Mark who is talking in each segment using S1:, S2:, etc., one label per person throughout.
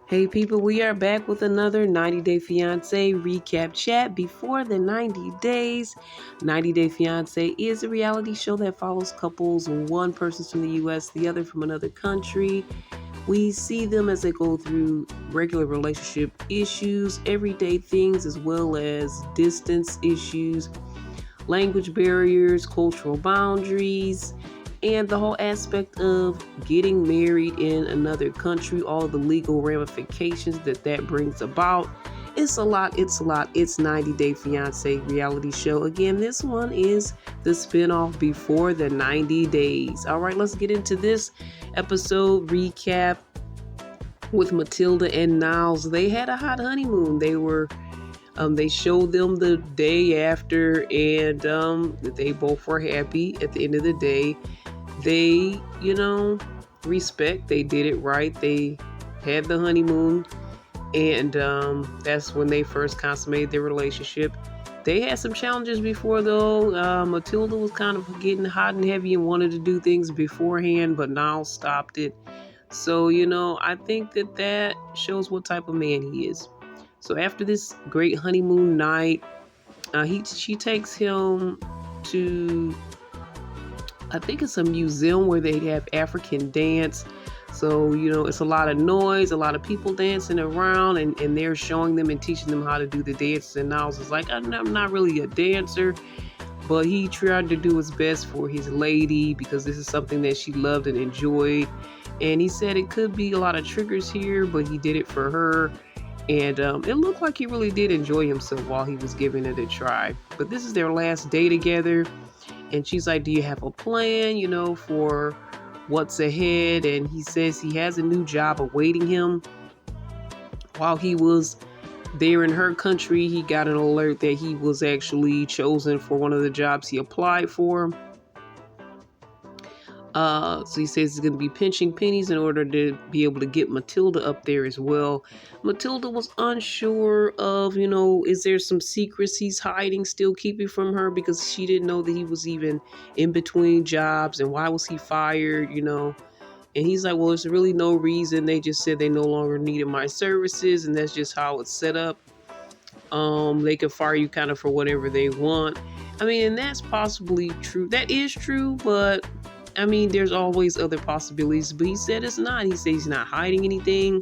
S1: Hey people, we are back with another 90 Day Fiance recap chat before the 90 days. 90 Day Fiance is a reality show that follows couples, one person's from the US, the other from another country. We see them as they go through regular relationship issues, everyday things, as well as distance issues, language barriers, cultural boundaries, and the whole aspect of getting married in another country, all the legal ramifications that brings about. It's a lot. It's a lot. It's 90 Day Fiance reality show. Again, this one is the spinoff before the 90 days. All right, let's get into this episode recap with Matilda and Niles. They had a hot honeymoon. They showed them the day after, and they both were happy at the end of the day. They, respect. They did it right. They had the honeymoon, and that's when they first consummated their relationship. They had some challenges before, though. Matilda was kind of getting hot and heavy and wanted to do things beforehand, but Niall stopped it. So, I think that shows what type of man he is. So after this great honeymoon night, she takes him to, I think it's a museum where they have African dance. So, it's a lot of noise, a lot of people dancing around, and they're showing them and teaching them how to do the dances. And Niles is like, I'm not really a dancer, but he tried to do his best for his lady because this is something that she loved and enjoyed. And he said it could be a lot of triggers here, but he did it for her. And it looked like he really did enjoy himself while he was giving it a try. But this is their last day together. And she's like, do you have a plan, for what's ahead? And he says he has a new job awaiting him. While he was there in her country, he got an alert that he was actually chosen for one of the jobs he applied for. So he says he's going to be pinching pennies in order to be able to get Matilda up there as well. Matilda was unsure of, is there some secrets he's hiding, still keeping from her, because she didn't know that he was even in between jobs, and why was he fired, And he's like, well, there's really no reason. They just said they no longer needed my services, and that's just how it's set up. They can fire you kind of for whatever they want. I mean, and that's possibly true. That is true, but I mean, there's always other possibilities, but he said it's not. He said he's not hiding anything.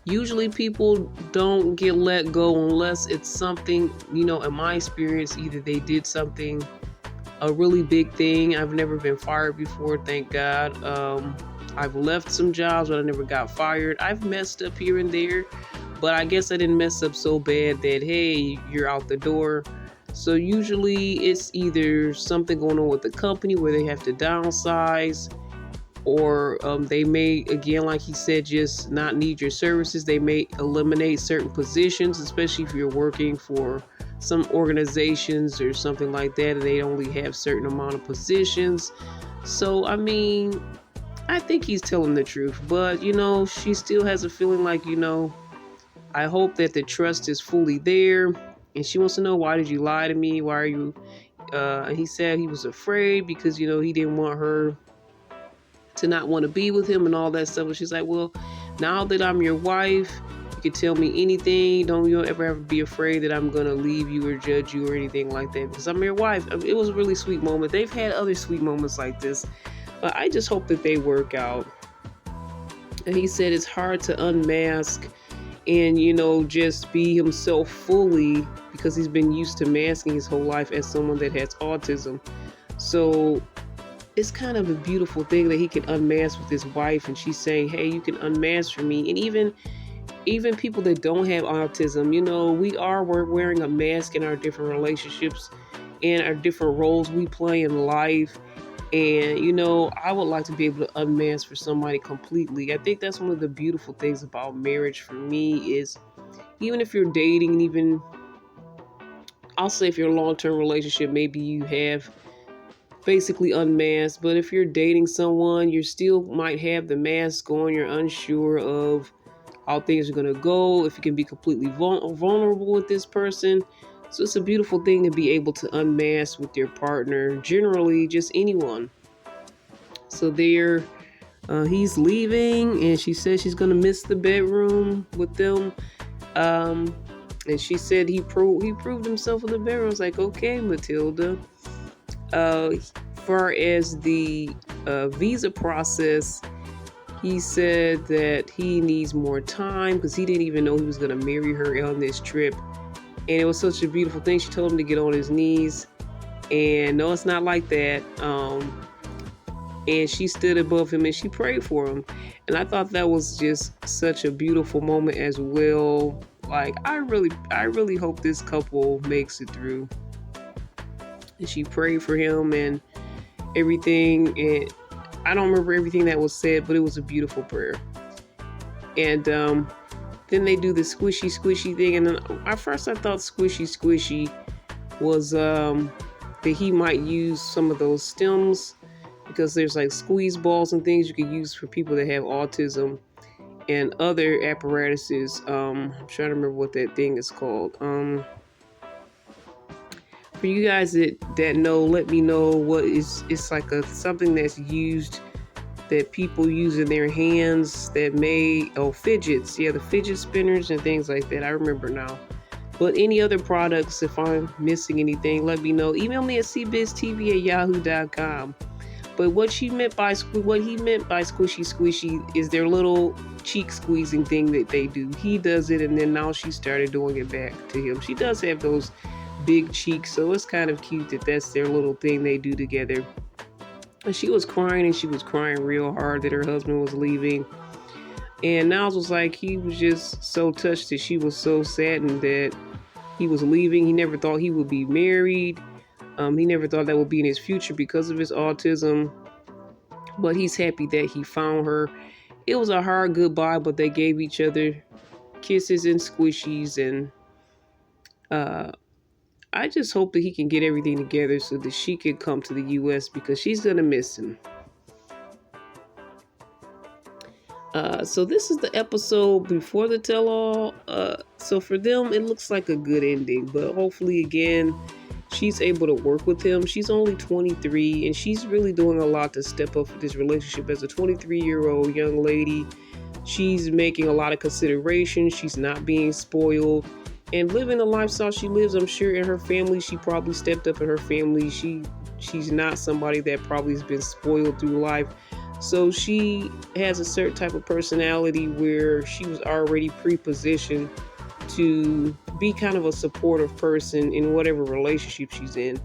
S1: Usually people don't get let go unless it's something, in my experience, either they did something, a really big thing. I've never been fired before, thank God. I've left some jobs, but I never got fired. I've messed up here and there, but I guess I didn't mess up so bad that, hey, you're out the door. So usually it's either something going on with the company where they have to downsize, or they may, again, like he said, just not need your services. They may eliminate certain positions, especially if you're working for some organizations or something like that, and they only have certain amount of positions. So, I mean, I think he's telling the truth, but, she still has a feeling like, I hope that the trust is fully there. And she wants to know, why did you lie to me? Why are you... And he said he was afraid because, he didn't want her to not want to be with him and all that stuff. And she's like, well, now that I'm your wife, you can tell me anything. Don't you ever be afraid that I'm going to leave you or judge you or anything like that, because I'm your wife. I mean, it was a really sweet moment. They've had other sweet moments like this, but I just hope that they work out. And he said it's hard to unmask and, just be himself fully, because he's been used to masking his whole life as someone that has autism. So it's kind of a beautiful thing that he can unmask with his wife, and she's saying, hey, you can unmask for me. And even people that don't have autism, we're wearing a mask in our different relationships and our different roles we play in life. And, I would like to be able to unmask for somebody completely. I think that's one of the beautiful things about marriage for me is, even if you're dating, and even, I'll say if you're a long-term relationship, maybe you have basically unmasked. But if you're dating someone, you still might have the mask on. You're unsure of how things are going to go, if you can be completely vulnerable with this person. So it's a beautiful thing to be able to unmask with your partner, generally just anyone. So they're He's leaving, and she says she's gonna miss the bedroom with them. Um, and she said he proved himself in the bedroom. I was like, okay, Matilda. Uh, far as the visa process, he said that he needs more time because he didn't even know he was going to marry her on this trip. And it was such a beautiful thing. She told him to get on his knees. And no, it's not like that. And she stood above him and she prayed for him. And I thought that was just such a beautiful moment as well. Like I really hope this couple makes it through. And she prayed for him and everything. And I don't remember everything that was said, but it was a beautiful prayer. And then they do the squishy squishy thing. And then at first I thought squishy squishy was that he might use some of those stems because there's like squeeze balls and things you could use for people that have autism and other apparatuses. I'm trying to remember what that thing is called. For you guys that know, let me know what is. It's like something that's used that people use in their hands that fidgets. Yeah, the fidget spinners and things like that. I remember now. But any other products, if I'm missing anything, let me know. Email me at cbiztv@yahoo.com. But what he meant by squishy squishy is their little cheek squeezing thing that they do. He does it, and then now she started doing it back to him. She does have those big cheeks, so it's kind of cute that that's their little thing they do together. And she was crying, and she was crying real hard that her husband was leaving. And Niles was like, he was just so touched that she was so saddened that he was leaving. He never thought he would be married. He never thought that would be in his future because of his autism. But he's happy that he found her. It was a hard goodbye, but they gave each other kisses and squishies. And I just hope that he can get everything together so that she can come to the U.S. because she's going to miss him. So this is the episode before the tell-all. So for them, it looks like a good ending. But hopefully, again, she's able to work with him. She's only 23, and she's really doing a lot to step up for this relationship. As a 23-year-old young lady, she's making a lot of consideration. She's not being spoiled. And living the lifestyle she lives, I'm sure in her family, she probably stepped up in her family. She's not somebody that probably has been spoiled through life. So she has a certain type of personality where she was already pre-positioned to be kind of a supportive person in whatever relationship she's in.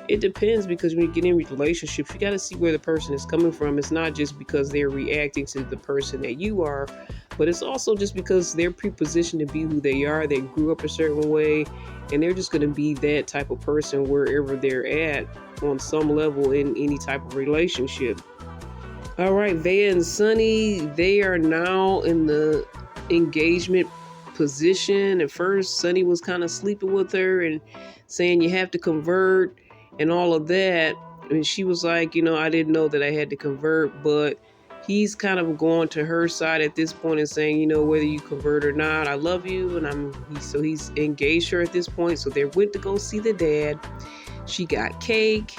S1: It depends because when you get in relationships, you got to see where the person is coming from. It's not just because they're reacting to the person that you are, but it's also just because they're pre-positioned to be who they are. They grew up a certain way, and they're just going to be that type of person wherever they're at on some level in any type of relationship. All right, Vea and Sunny, they are now in the engagement position. At first, Sunny was kind of sleeping with her and saying you have to convert and all of that. And she was like, I didn't know that I had to convert, but he's kind of going to her side at this point and saying, whether you convert or not, I love you. And so he's engaged her at this point. So they went to go see the dad. She got cake.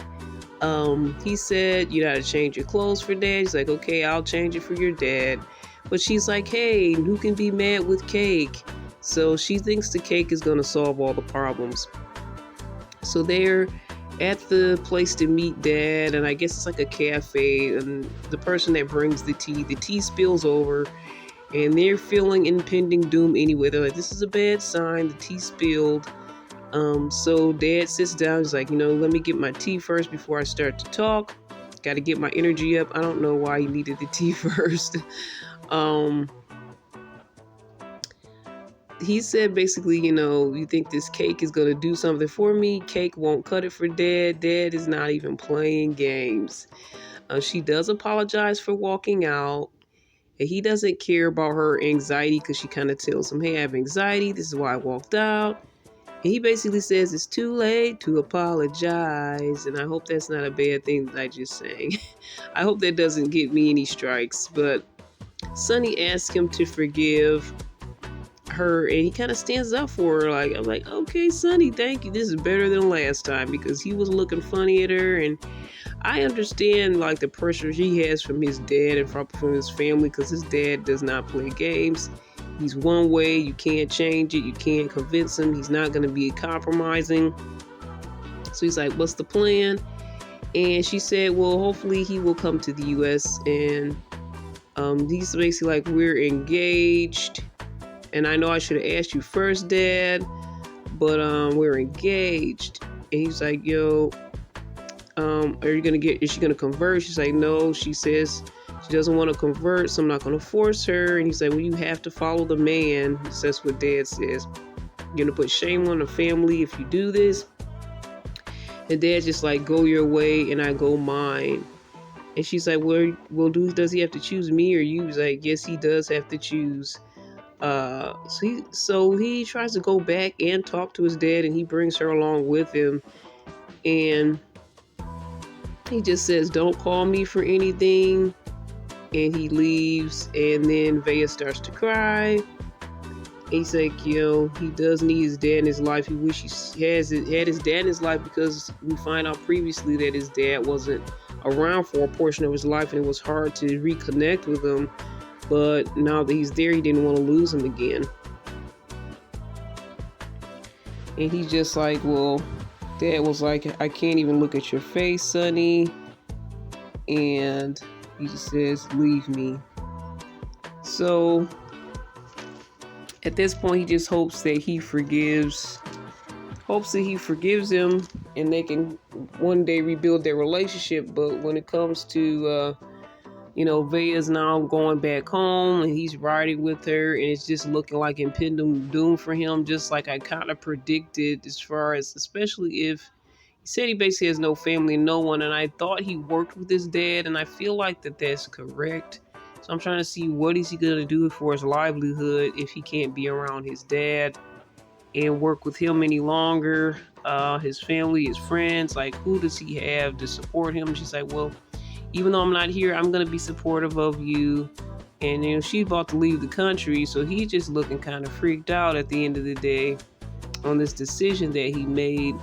S1: He said, you gotta change your clothes for dad. He's like, okay, I'll change it for your dad. But she's like, hey, who can be mad with cake? So she thinks the cake is gonna solve all the problems. So they're at the place to meet dad, and I guess it's like a cafe, and the person that brings the tea spills over, and they're feeling impending doom anyway. They're like, this is a bad sign, the tea spilled. So dad sits down. He's like, let me get my tea first before I start to talk. Got to get my energy up. I don't know why he needed the tea first. He said basically, you think this cake is going to do something for me? Cake won't cut it for dad. Dad is not even playing games. She does apologize for walking out. And he doesn't care about her anxiety because she kind of tells him, hey, I have anxiety. This is why I walked out. And he basically says it's too late to apologize. And I hope that's not a bad thing that I just sang. I hope that doesn't get me any strikes. But Sunny asked him to forgive her, and he kind of stands up for her. Like, I'm like, okay, Sonny, thank you. This is better than last time, because he was looking funny at her. And I understand like the pressure he has from his dad and from his family, because his dad does not play games. He's one way. You can't change it. You can't convince him. He's not going to be compromising. So he's like, what's the plan? And she said, well, hopefully he will come to the U.S. And he's basically like, we're engaged. And I know I should have asked you first, Dad, but we're engaged. And he's like, yo, is she gonna convert? She's like, no. She says she doesn't want to convert, so I'm not gonna force her. And he's like, well, you have to follow the man. That's what Dad says. You're gonna put shame on the family if you do this. And Dad's just like, go your way and I go mine. And she's like, well, does he have to choose me or you? He's like, yes, he does have to choose. So he tries to go back and talk to his dad, and he brings her along with him. And he just says, don't call me for anything. And he leaves. And then Vea starts to cry. He's like, he does need his dad in his life. He wishes he had his dad in his life, because we find out previously that his dad wasn't around for a portion of his life, and it was hard to reconnect with him. But now that he's there, he didn't want to lose him again. And he's just like, well, Dad was like, I can't even look at your face, Sonny. And he just says, leave me. So at this point, he just hopes that he forgives him, and they can one day rebuild their relationship. But when it comes to Vea's now going back home, and he's riding with her, and it's just looking like impending doom for him, just like I kind of predicted, as far as, especially if he said he basically has no family and no one, and I thought he worked with his dad, and I feel like that's correct. So I'm trying to see, what is he going to do for his livelihood if he can't be around his dad and work with him any longer? His family, his friends, like, who does he have to support him? She's like, well, even though I'm not here, I'm going to be supportive of you. And she's about to leave the country, so he's just looking kind of freaked out at the end of the day on this decision that he made.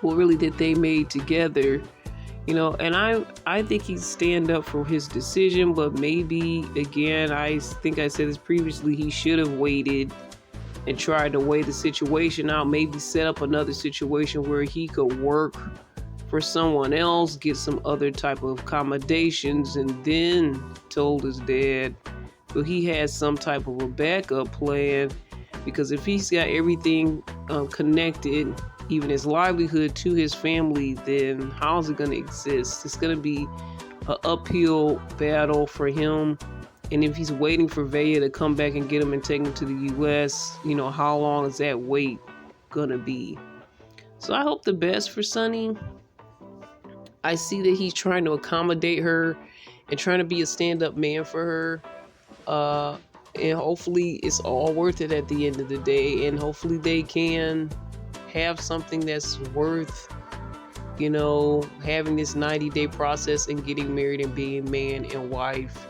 S1: Well, really, that they made together. And I think he'd stand up for his decision, but maybe, again, I think I said this previously, he should have waited and tried to weigh the situation out, maybe set up another situation where he could work for someone else, get some other type of accommodations, and then told his dad. So he has some type of a backup plan, because if he's got everything connected, even his livelihood, to his family, then how's it going to exist? It's going to be an uphill battle for him. And if he's waiting for Vea to come back and get him and take him to the U.S., how long is that wait going to be? So I hope the best for Sonny. I see that he's trying to accommodate her and trying to be a stand-up man for her. And hopefully it's all worth it at the end of the day. And hopefully they can have something that's worth, having this 90-day process and getting married and being man and wife.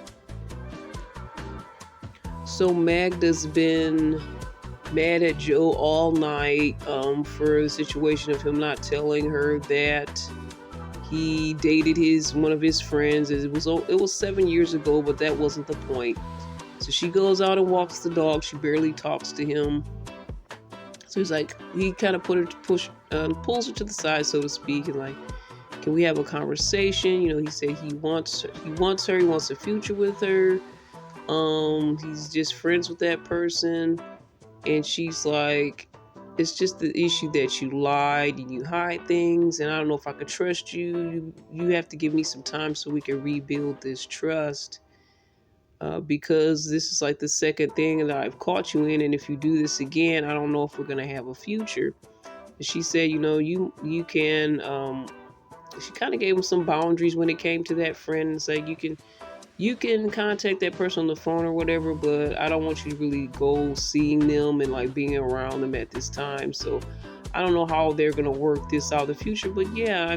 S1: So Magda's been mad at Joe all night for the situation of him not telling her that he dated one of his friends. It was 7 years ago, but that wasn't the point. So she goes out and walks the dog. She barely talks to him. So he's like, he kind of pulls her to the side, so to speak, and like, can we have a conversation? He said he wants her. He wants a future with her. He's just friends with that person. And she's like, it's just the issue that you lied and you hide things, and I don't know if I could trust you. You have to give me some time so we can rebuild this trust. Because this is like the second thing that I've caught you in, and if you do this again, I don't know if we're gonna have a future. And she said, you can. She kind of gave him some boundaries when it came to that friend. It's like, you can contact that person on the phone or whatever, but I don't want you to really go seeing them and like being around them at this time. So I don't know how they're gonna work this out in the future, but yeah,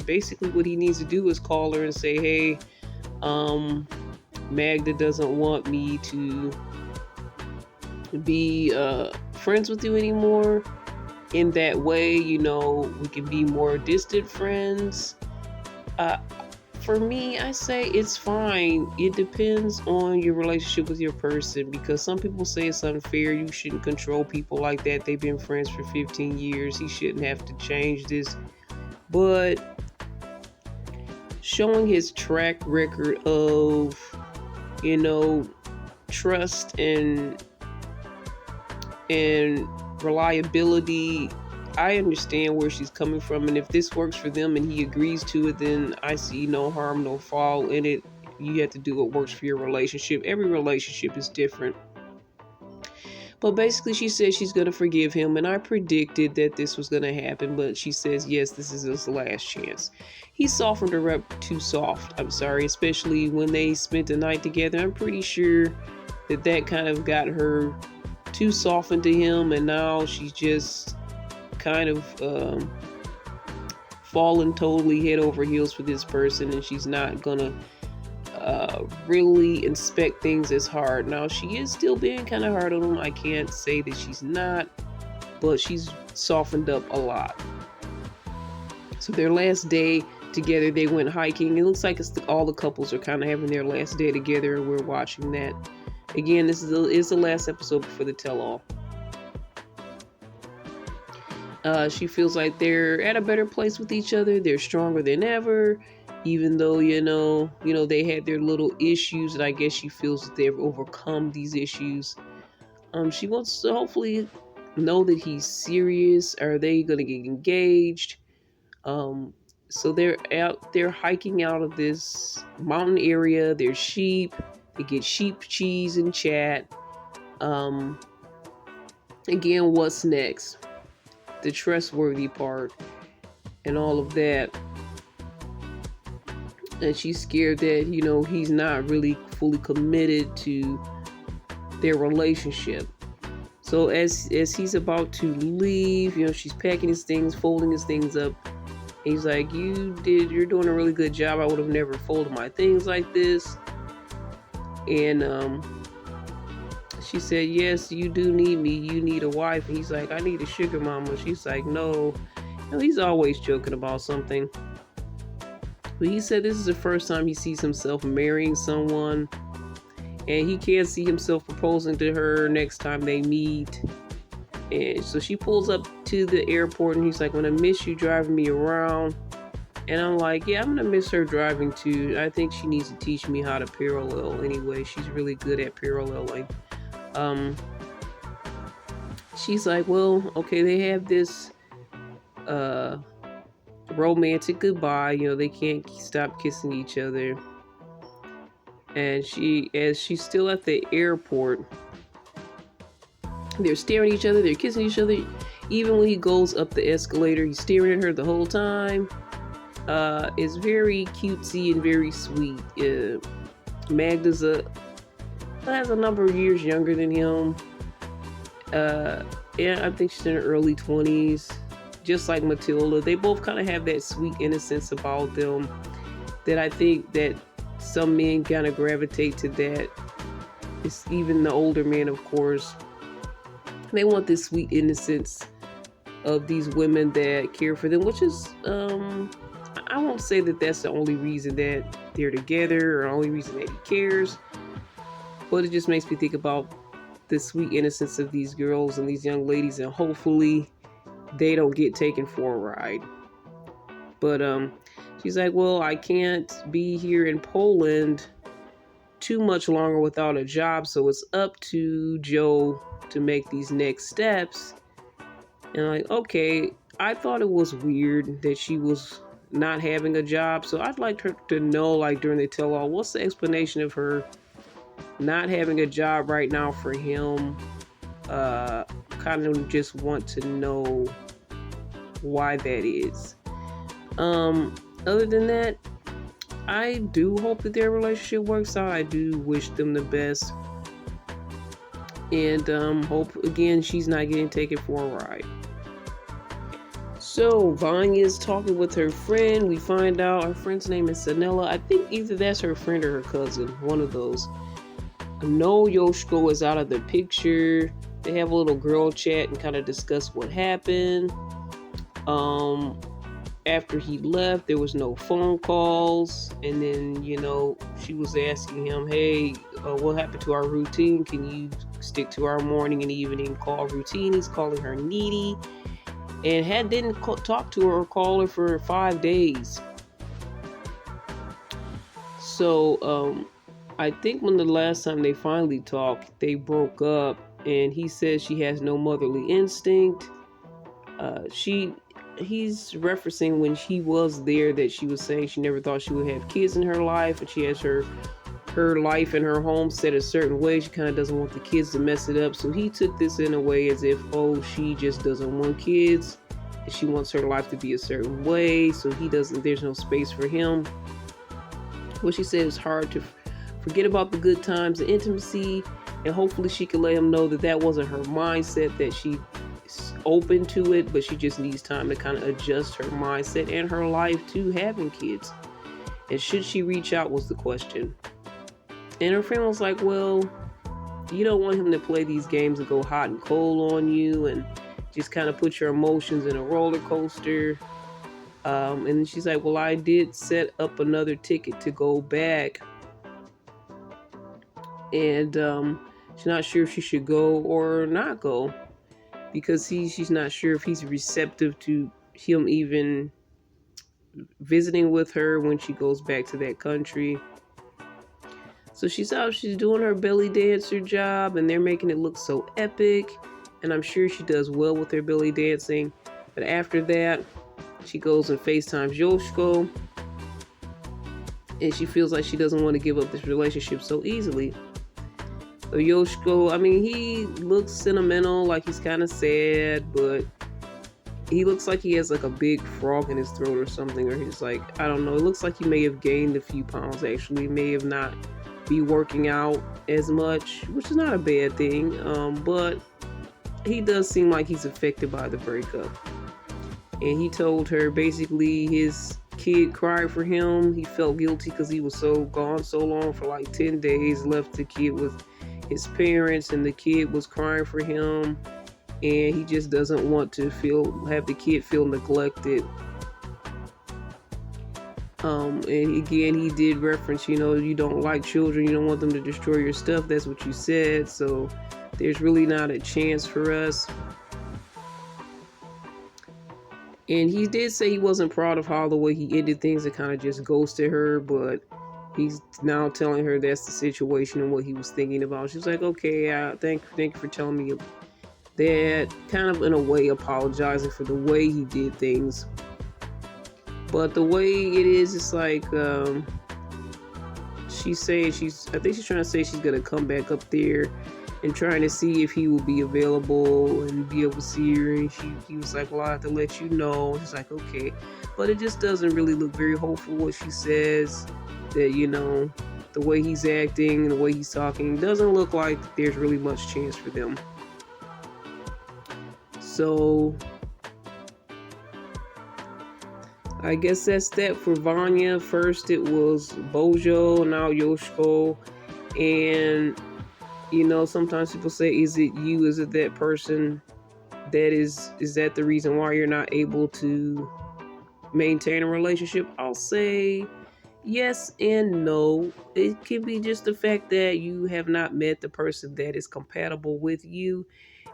S1: basically what he needs to do is call her and say, hey, Magda doesn't want me to, be friends with you anymore. In that way, we can be more distant friends. Uh, for me, I say it's fine. It depends on your relationship with your person, because some people say it's unfair. You shouldn't control people like that. They've been friends for 15 years. He shouldn't have to change this. But showing his track record of, trust and reliability, I understand where she's coming from, and if this works for them and he agrees to it, then I see no harm, no foul in it. You have to do what works for your relationship. Every relationship is different. But basically, she says she's going to forgive him, and I predicted that this was going to happen, but she says, yes, this is his last chance. He softened her up too soft, I'm sorry, especially when they spent the night together. I'm pretty sure that kind of got her too softened to him, and now she's just kind of fallen totally head over heels for this person, and she's not gonna really inspect things as hard. Now, she is still being kind of hard on him. I can't say that she's not, but she's softened up a lot. So their last day together, they went hiking. It looks like all the couples are kind of having their last day together, and we're watching that. Again, this is the last episode before the tell-all. She feels like they're at a better place with each other. They're stronger than ever, even though, they had their little issues, and I guess she feels that they've overcome these issues. She wants to hopefully know that he's serious. Are they going to get engaged? So they're hiking out of this mountain area. There's sheep. They get sheep cheese and chat. Again, what's next? The trustworthy part and all of that. And she's scared that, he's not really fully committed to their relationship. So as he's about to leave, she's packing his things, folding his things up. And he's like, you're doing a really good job. I would have never folded my things like this. And she said, yes, you do need me. You need a wife. And he's like, I need a sugar mama. She's like, no. He's always joking about something. But he said this is the first time he sees himself marrying someone. And he can't see himself proposing to her next time they meet. And so she pulls up to the airport, and he's like, I'm going to miss you driving me around. And I'm like, yeah, I'm going to miss her driving too. I think she needs to teach me how to parallel anyway. She's really good at paralleling. She's like, well, okay, they have this romantic goodbye. They can't stop kissing each other. And as she's still at the airport, they're staring at each other, they're kissing each other. Even when he goes up the escalator, he's staring at her the whole time. It's very cutesy and very sweet. Magda's has a number of years younger than him. And I think she's in her early 20s, just like Matilda. They both kind of have that sweet innocence about them that I think that some men kind of gravitate to that. It's even the older men, of course. They want this sweet innocence of these women that care for them, which is, I won't say that that's the only reason that they're together or the only reason that he cares, but it just makes me think about the sweet innocence of these girls and these young ladies, and hopefully they don't get taken for a ride. But she's like, well, I can't be here in Poland too much longer without a job, so it's up to Joe to make these next steps. And I'm like, okay, I thought it was weird that she was not having a job, so I'd like her to know, like during the tell-all, what's the explanation of her not having a job right now for him. Kind of just want to know why that is. Other than that, I do hope that their relationship works out. I do wish them the best. And hope, again, she's not getting taken for a ride. So, Vanya's talking with her friend. We find out her friend's name is Sanella. I think either that's her friend or her cousin. One of those. No, Yoshiko is out of the picture. They have a little girl chat and kind of discuss what happened. Um, After he left, there was no phone calls, and then she was asking him, "Hey, what happened to our routine? Can you stick to our morning and evening call routine?" He's calling her needy, and didn't talk to her or call her for 5 days. So I think when the last time they finally talked, they broke up, and he says she has no motherly instinct. He's referencing when he was there that she was saying she never thought she would have kids in her life, and she has her life and her home set a certain way. She kind of doesn't want the kids to mess it up. So he took this in a way as if, oh, she just doesn't want kids, and she wants her life to be a certain way. So there's no space for him. What she said is hard to forget about the good times, the intimacy, and hopefully she can let him know that that wasn't her mindset, that she's open to it, but she just needs time to kind of adjust her mindset and her life to having kids. And should she reach out was the question. And her friend was like, well, you don't want him to play these games and go hot and cold on you and just kind of put your emotions in a roller coaster. And she's like, well, I did set up another ticket to go back. And she's not sure if she should go or not go, because she's not sure if he's receptive to him even visiting with her when she goes back to that country. So she's doing her belly dancer job, and they're making it look so epic. And I'm sure she does well with her belly dancing. But after that, she goes and FaceTimes Yoshiko, and she feels like she doesn't want to give up this relationship so easily. So Yoshiko, he looks sentimental, like he's kind of sad, but he looks like he has like a big frog in his throat or something, or he's like, I don't know, it looks like he may have gained a few pounds actually, he may have not be working out as much, which is not a bad thing, but he does seem like he's affected by the breakup. And he told her basically his kid cried for him. He felt guilty because he was gone so long, for like 10 days, left the kid with his parents, and the kid was crying for him, and he just doesn't want to have the kid feel neglected. And again, he did reference, you don't like children, you don't want them to destroy your stuff, that's what you said, so there's really not a chance for us. And he did say he wasn't proud of how the way he ended things and kind of just ghosted her, but he's now telling her that's the situation and what he was thinking about. She's like, okay, thank you for telling me that, kind of in a way apologizing for the way he did things. But the way it is, it's like, she's saying I think she's trying to say she's going to come back up there and trying to see if he will be available and be able to see her. And he was like, well, I have to let you know. She's like, okay. But it just doesn't really look very hopeful what she says, that, the way he's acting and the way he's talking doesn't look like there's really much chance for them. So I guess that's that for Vanya. First it was Bojo, now Yoshiko. And sometimes people say, is it you? Is it that person? Is that the reason why you're not able to maintain a relationship? I'll say yes and no. It can be just the fact that you have not met the person that is compatible with you.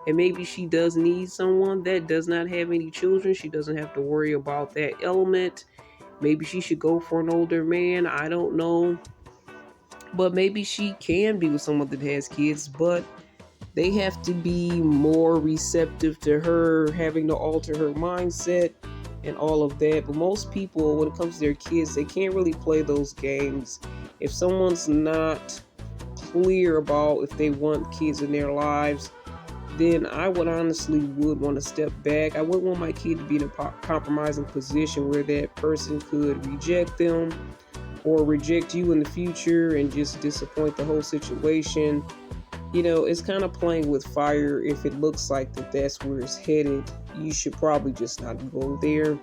S1: And maybe she does need someone that does not have any children. She doesn't have to worry about that element. Maybe she should go for an older man. I don't know. But maybe she can be with someone that has kids, but they have to be more receptive to her having to alter her mindset and all of that. But most people, when it comes to their kids, they can't really play those games. If someone's not clear about if they want kids in their lives, then I would want to step back. I wouldn't want my kid to be in a compromising position where that person could reject them or reject you in the future and just disappoint the whole situation. It's kind of playing with fire. If it looks like that's where it's headed, you should probably just not go there.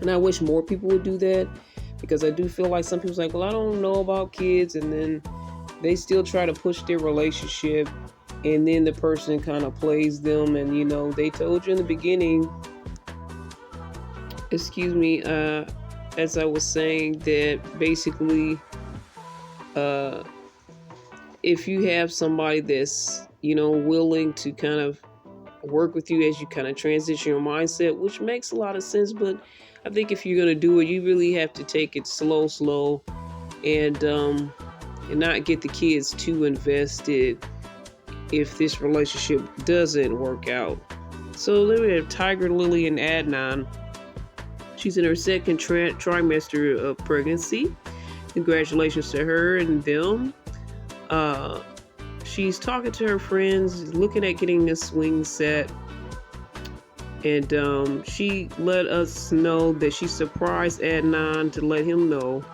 S1: And I wish more people would do that, because I do feel like some people's like, well, I don't know about kids, and then they still try to push their relationship. and then the person kind of plays them. And they told you in the beginning, excuse me, as I was saying, that basically, uh, if you have somebody that's willing to kind of work with you as you kind of transition your mindset, which makes a lot of sense. But I think if you're going to do it, you really have to take it slow, and not get the kids too invested if this relationship doesn't work out. So then we have Tiger Lily and Adnan. She's in her second trimester of pregnancy. Congratulations to her and them. She's talking to her friends, looking at getting this swing set. And she let us know that she surprised Adnan to let him know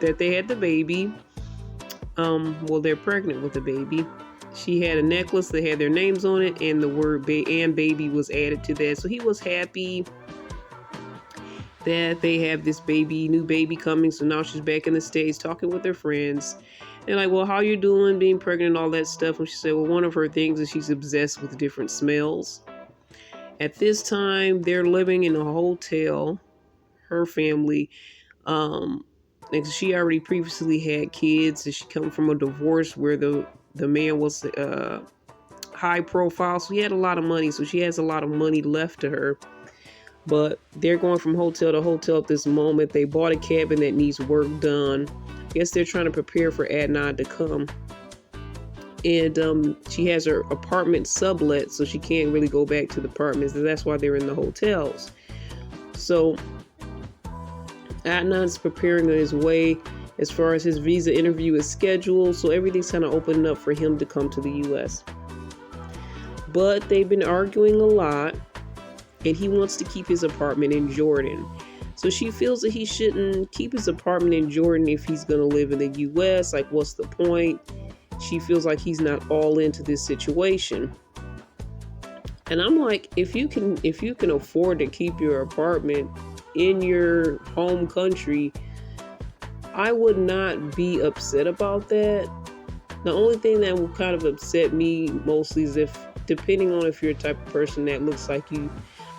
S1: that they had the baby. Well, they're pregnant with the baby. She had a necklace that had their names on it, and the word baby was added to that. So he was happy that they have this new baby coming. So now she's back in the States talking with her friends. They're like, well, how you doing being pregnant and all that stuff? And she said, well, one of her things is she's obsessed with different smells. At this time, they're living in a hotel, her family. And she already previously had kids, and she come from a divorce where the man was high profile. So he had a lot of money. So she has a lot of money left to her. But they're going from hotel to hotel at this moment. They bought a cabin that needs work done. I guess they're trying to prepare for Adnan to come. And she has her apartment sublet, so she can't really go back to the apartments. And that's why they're in the hotels. So Adnan's preparing his way as far as his visa interview is scheduled. So everything's kind of opening up for him to come to the U.S. But they've been arguing a lot. And he wants to keep his apartment in Jordan. So she feels that he shouldn't keep his apartment in Jordan if he's going to live in the U.S. Like, what's the point? She feels like he's not all into this situation. And I'm like, if you can afford to keep your apartment in your home country, I would not be upset about that. The only thing that will kind of upset me mostly is depending on if you're a type of person that looks like you.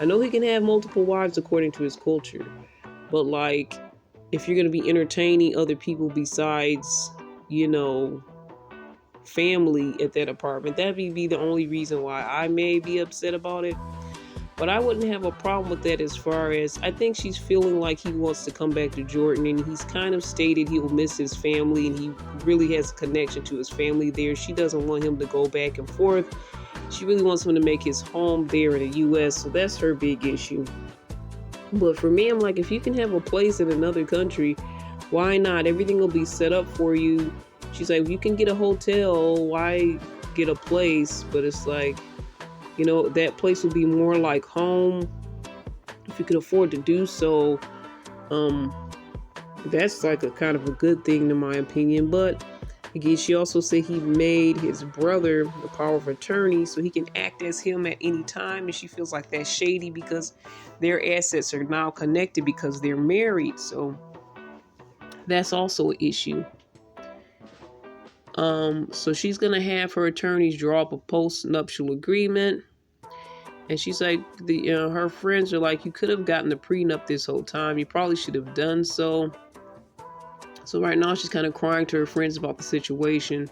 S1: I know he can have multiple wives according to his culture, but like, if you're going to be entertaining other people besides, family at that apartment, that would be the only reason why I may be upset about it. But I wouldn't have a problem with that, as far as I think she's feeling like he wants to come back to Jordan, and he's kind of stated he'll miss his family, and he really has a connection to his family there. She doesn't want him to go back and forth. She really wants him to make his home there in the U.S., so that's her big issue. But for me, I'm like, if you can have a place in another country, why not? Everything will be set up for you. She's like, if you can get a hotel, why get a place? But it's like, that place will be more like home if you can afford to do so. That's like a kind of a good thing, in my opinion. But again, she also said he made his brother the power of attorney so he can act as him at any time. And she feels like that's shady because their assets are now connected because they're married. So that's also an issue. So she's going to have her attorneys draw up a post-nuptial agreement. And she's like, her friends are like, you could have gotten the prenup this whole time. You probably should have done so. So right now she's kind of crying to her friends about the situation.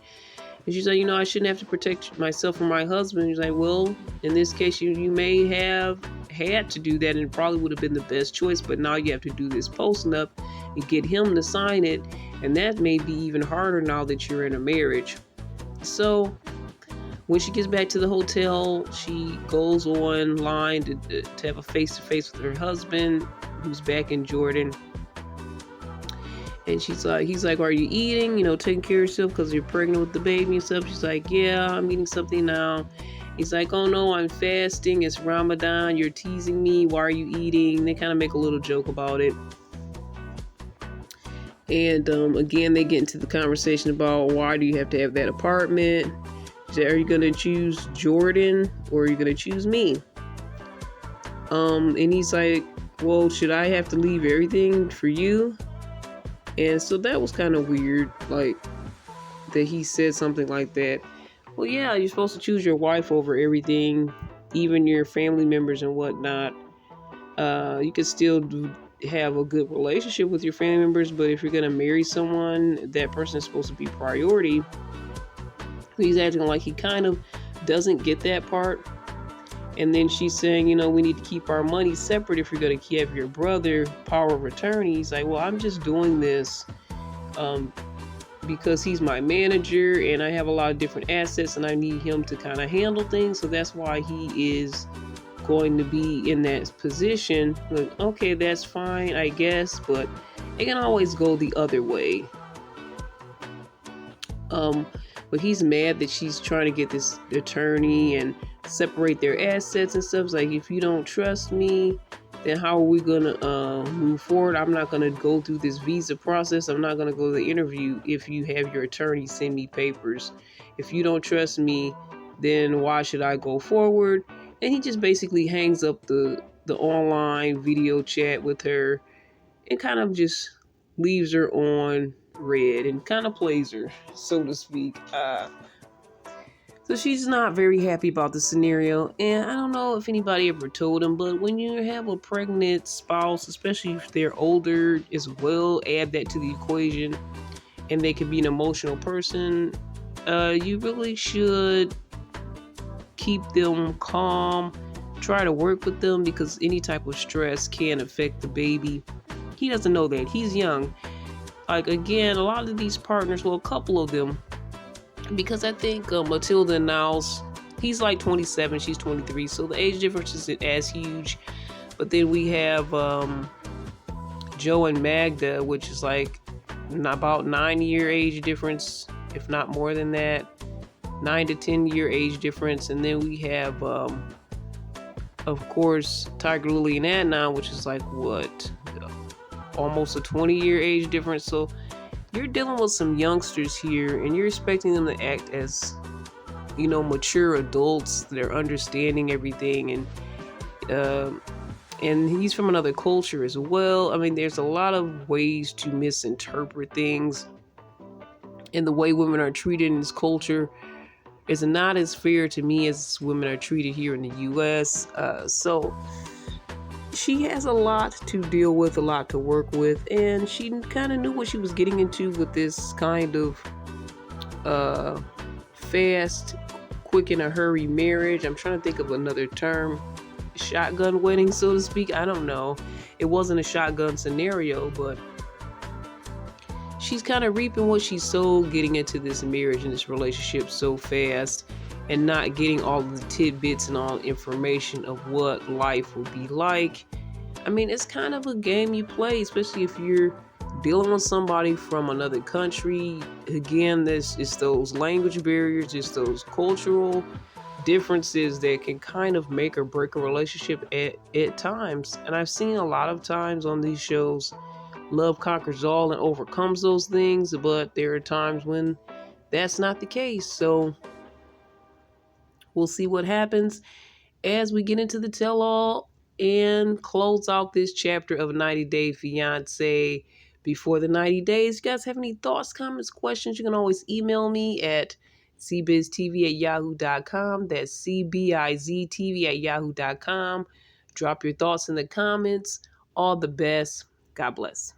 S1: And she's like, I shouldn't have to protect myself from my husband. She's like, well, in this case, you may have had to do that, and it probably would have been the best choice. But now you have to do this post-nup and get him to sign it. And that may be even harder now that you're in a marriage. So when she gets back to the hotel, she goes online to have a face-to-face with her husband, who's back in Jordan. And he's like, are you eating, taking care of yourself because you're pregnant with the baby and stuff? She's like, yeah, I'm eating something now. He's like, oh no, I'm fasting. It's Ramadan. You're teasing me. Why are you eating? They kind of make a little joke about it. And again, they get into the conversation about, why do you have to have that apartment? She said, are you going to choose Jordan or are you going to choose me? And he's like, well, should I have to leave everything for you? And so that was kind of weird, like, that he said something like that. Well, yeah, you're supposed to choose your wife over everything, even your family members and whatnot. You can still have a good relationship with your family members, but if you're gonna marry someone, that person is supposed to be priority. He's acting like he kind of doesn't get that part. And then she's saying, we need to keep our money separate if you're gonna keep your brother power of attorney. He's like, well, I'm just doing this um, because he's my manager and I have a lot of different assets and I need him to kind of handle things. So that's why he is going to be in that position. Like, okay, that's fine, I guess, but it can always go the other way. But he's mad that she's trying to get this attorney and separate their assets and stuff. It's like, if you don't trust me, then how are we gonna move forward? I'm not gonna go through this visa process. I'm not gonna go to the interview if you have your attorney send me papers. If you don't trust me, then why should I go forward? And he just basically hangs up the online video chat with her and kind of just leaves her on red and kind of plays her, so to speak. So she's not very happy about the scenario, and I don't know if anybody ever told him, but when you have a pregnant spouse, especially if they're older as well, add that to the equation, and they can be an emotional person, you really should keep them calm, try to work with them, because any type of stress can affect the baby. He doesn't know that. He's young. Like, again, a lot of these partners, well, a couple of them, because I think Matilda and Niles, he's like 27, she's 23, so the age difference isn't as huge. But then we have Joe and Magda, which is like about 9-year age difference, if not more than that, 9 to 10-year age difference. And then we have, of course, Tiger Lily and Adnan, which is like what, almost a 20-year age difference. So you're dealing with some youngsters here, and you're expecting them to act as, mature adults. They're understanding everything, and he's from another culture as well. I mean, there's a lot of ways to misinterpret things, and the way women are treated in this culture is not as fair to me as women are treated here in the U.S. So she has a lot to deal with, a lot to work with, and she kind of knew what she was getting into with this kind of fast, quick in a hurry marriage. I'm trying to think of another term. Shotgun wedding, so to speak. I don't know. It wasn't a shotgun scenario, but she's kind of reaping what she sowed, getting into this marriage and this relationship so fast and not getting all the tidbits and all the information of what life will be like. I mean, it's kind of a game you play, especially if you're dealing with somebody from another country. Again, it's those language barriers, it's those cultural differences that can kind of make or break a relationship at times. And I've seen a lot of times on these shows, love conquers all and overcomes those things, but there are times when that's not the case. So we'll see what happens as we get into the tell-all and close out this chapter of 90 Day Fiance. Before the 90 days, you guys have any thoughts, comments, questions, you can always email me at cbiztv@yahoo.com. That's cbiztv@yahoo.com. Drop your thoughts in the comments. All the best. God bless.